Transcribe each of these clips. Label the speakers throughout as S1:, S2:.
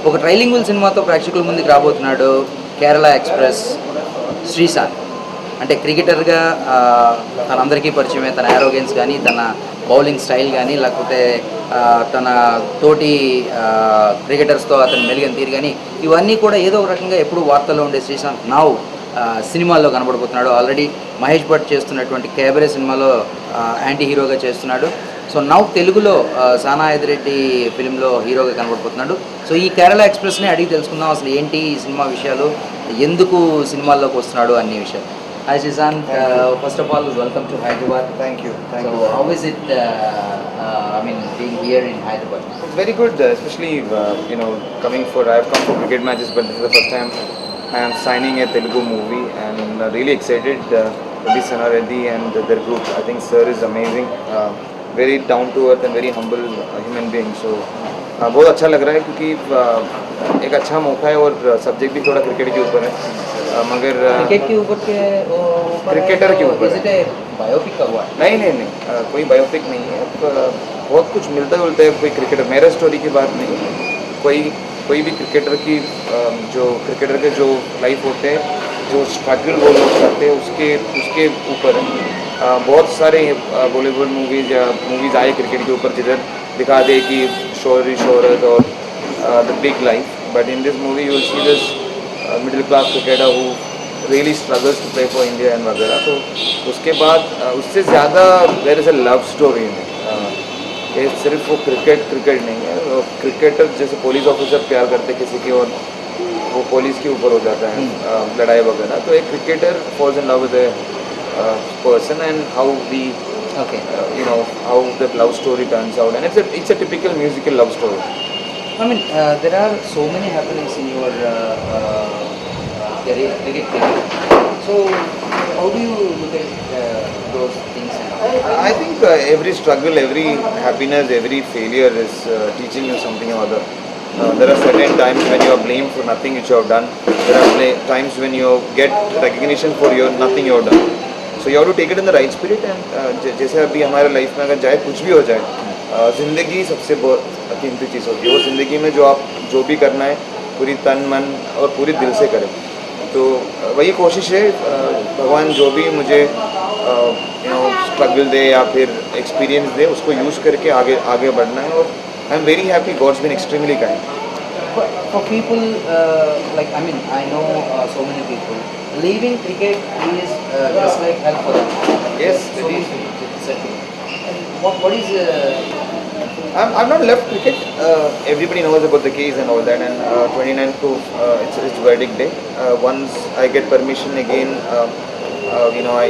S1: ఒక ట్రైలింగుల్ సినిమాతో ప్రేక్షకుల ముందుకు రాబోతున్నాడు కేరళ ఎక్స్ప్రెస్ శ్రీశాంత్. అంటే క్రికెటర్గా తనందరికీ పరిచయమే. తన యారోగెన్స్ కానీ, తన బౌలింగ్ స్టైల్ కానీ, లేకపోతే తన తోటి క్రికెటర్స్తో అతను మెలిగిన తీరు కానీ, ఇవన్నీ కూడా ఏదో ఒక రకంగా ఎప్పుడు వార్తల్లో ఉండే శ్రీశాంత్ నావ్ సినిమాల్లో కనబడబోతున్నాడు. ఆల్రెడీ మహేష్ భట్ చేస్తున్నటువంటి కేబరే సినిమాలో యాంటీ హీరోగా చేస్తున్నాడు. సో నవ్ తెలుగులో సానా ఎదిరెడ్డి ఫిలింలో హీరోగా కనబడిపోతున్నాడు. సో ఈ కేరళ ఎక్స్ప్రెస్ని అడిగి తెలుసుకుందాం అసలు ఏంటి ఈ సినిమా విషయాలు, ఎందుకు సినిమాల్లోకి వస్తున్నాడు అన్ని విషయాలు. Hi Sreesanth, first of all welcome to Hyderabad.
S2: Thank you.
S1: So how is it, I mean, being here in Hyderabad?
S2: It's very good, especially coming for. I have come for cricket matches, but this is the first time I am signing a Telugu movie, and really excited. Sana Reddy and their group. I think sir is amazing. Very down to earth and very humble human being. So बहुत अच्छा लग रहा है क्योंकि एक अच्छा मौका है और सब्जेक्ट भी थोड़ा क्रिकेट के ऊपर है. मगर
S1: क्रिकेट के ऊपर के
S2: क्रिकेटर के ऊपर
S1: बायोपिक का हुआ है?
S2: नहीं, कोई बायोपिक नहीं है. बहुत कुछ मिलता जुलता है. कोई क्रिकेटर, मेरा स्टोरी की बात नहीं है. कोई भी क्रिकेटर की जो क्रिकेटर के जो लाइफ होते हैं, जो स्ट्रगल वो लोग करते हैं, उसके ऊपर है. बहुत सारे बॉलीवुड मूवीज़ या मूवीज़ आए क्रिकेट के ऊपर जिधर दिखा दे कि शोहरत और the big life. But in this movie you will see this middle class cricketer who really struggles to play for India and वगैरह. तो उसके बाद उससे ज़्यादा there is a love story में. ये सिर्फ वो क्रिकेट नहीं है. क्रिकेटर जैसे पुलिस ऑफिसर प्यार करते किसी की और वो पुलिस के ऊपर हो जाता है लड़ाई वगैरह. तो एक cricketer falls in love with person and how the how the love story turns out, and it's a typical musical love story.
S1: I mean, there are so many happenings in your cricket career. So how do you look at those things?
S2: I think every struggle, every happiness, every failure is teaching you something or other. There are certain times when you are blamed for nothing which you have done. There are times when you get recognition for nothing you have done. So you have to take it in the right spirit. And जैसे अभी हमारे life में अगर चाहे कुछ भी हो जाए, ज़िंदगी सबसे कीमती चीज़ होती है. वो ज़िंदगी में जो भी करना है पूरी तन मन और पूरी दिल से करें. तो वही कोशिश है. भगवान जो भी मुझे स्ट्रगल दे या फिर एक्सपीरियंस दे, उसको यूज़ करके आगे बढ़ना है. और I am very happy. God's been extremely kind.
S1: For people, like, I mean, I know so many people, leaving cricket is just like hell for them.
S2: Yes,
S1: so
S2: it is.
S1: And what is...
S2: I've not left cricket. Everybody knows about the case and all that. And 29th to it's verdict day. Once I get permission again,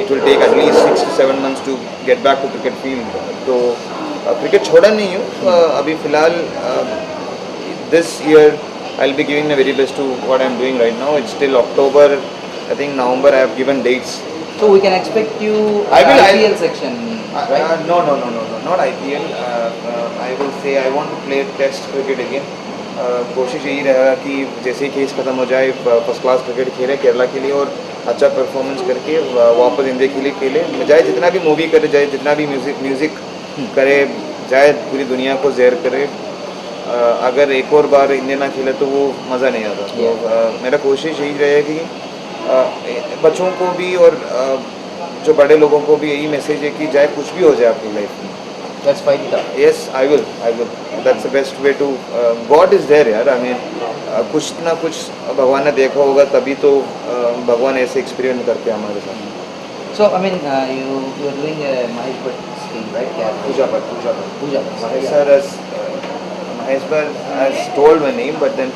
S2: it will take at least 6 to 7 months to get back to cricket field. So cricket छोड़ा नहीं हूँ. अभी फिलहाल this year I'll be giving my very best to what I'm doing right now. It's till October. I think November I have given dates.
S1: So we can expect you IPL section, right?
S2: No, not IPL. I will say I want to play Test cricket again. कोशिश यही रहेगा कि जैसे ही case ख़त्म हो जाए first class cricket खेले केरला के लिए और अच्छा परफॉर्मेंस करके वापस इंडिया के लिए खेले. जाए जितना भी मूवी करे, जाए जितना भी म्यूज़िक करे, जाए पूरी दुनिया को ज़हर करे. अगर एक और बार इंडिया ना खेले तो वो मज़ा नहीं आता. तो मेरा कोशिश यही रहेगी बच्चों को भी और जो बड़े लोगों को भी यही मैसेज है कि चाहे कुछ भी हो जाए आपकी लाइफ में,
S1: Let's fight it out.
S2: Yes, I will. That's the best way to. God is there, यार. I mean, कुछ ना कुछ भगवान ने देखा होगा तभी तो भगवान ऐसे एक्सपीरियंस करते हैं हमारे साथ.
S1: So I mean, you are doing a Mahesh Bhatt thing, right? Yeah.
S2: Pooja Bhatt. Mahesh sir has told my name, but then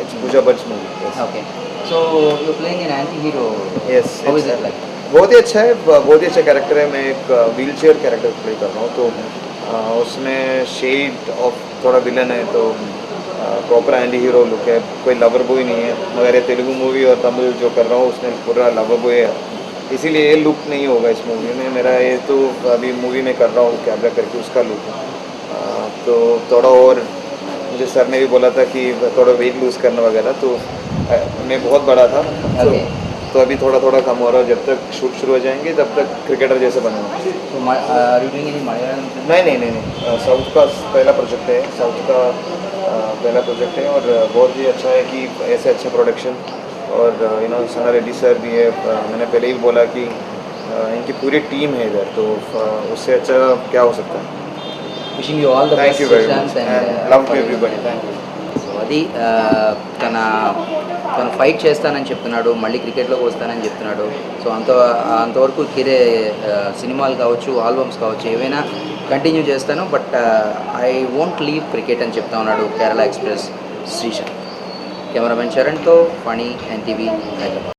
S2: it's Pooja Bhatt's movie. Yes.
S1: Okay. So you're playing an anti-hero.
S2: Yes.
S1: How is it like?
S2: बहुत ही अच्छा है. बहुत ही अच्छा character है. मैं एक wheel chair character play कर रहा हूँ. तो उसमें शेड ऑफ थोड़ा विलन है. तो प्रॉपर एंटी हीरो लुक है. कोई लवर बॉय नहीं है. मगर ये तेलुगु मूवी और तमिल जो कर रहा हूँ उसमें पूरा लवर बॉय है. इसीलिए ये लुक नहीं होगा इस मूवी में. मेरा ये तो अभी मूवी में कर रहा हूँ कैमरा करके उसका लुक है. तो थोड़ा और मुझे सर ने भी बोला था कि थोड़ा वेट लूज़ करना वगैरह. तो मैं बहुत बड़ा था. तो तो अभी थोड़ा थोड़ा कम हो रहा है, जब तक शूट शुरू हो जाएंगे तब तक क्रिकेटर जैसे बनूंगा।
S1: సో డూయింగ్ ఎనీ మలయాళం
S2: नहीं, साउथ का पहला प्रोजेक्ट है, साउथ का पहला प्रोजेक्ट है और बहुत ही अच्छा है कि ऐसे अच्छा प्रोडक्शन और सना रेड्डी सर भी है। मैंने पहले ही बोला कि इनकी पूरी टीम है इधर, तो उससे अच्छा क्या हो सकता है।
S1: Wishing you all the
S2: thank
S1: best
S2: you very
S1: Sreesanth
S2: much and love to everybody. Thank you.
S1: So అది తను ఫైట్ చేస్తానని చెప్తున్నాడు, మళ్ళీ క్రికెట్లోకి వస్తానని చెప్తున్నాడు. సో అంతవరకు సినిమాలు కావచ్చు, ఆల్బమ్స్ కావచ్చు, ఏవైనా కంటిన్యూ చేస్తాను, but I won't leave cricket అని చెప్తా ఉన్నాడు కేరళ ఎక్స్ప్రెస్ శ్రీశాంత్. కెమెరామెన్ చరణ్తో ఫణి, ఎన్టీవీ, హైదరాబాద్.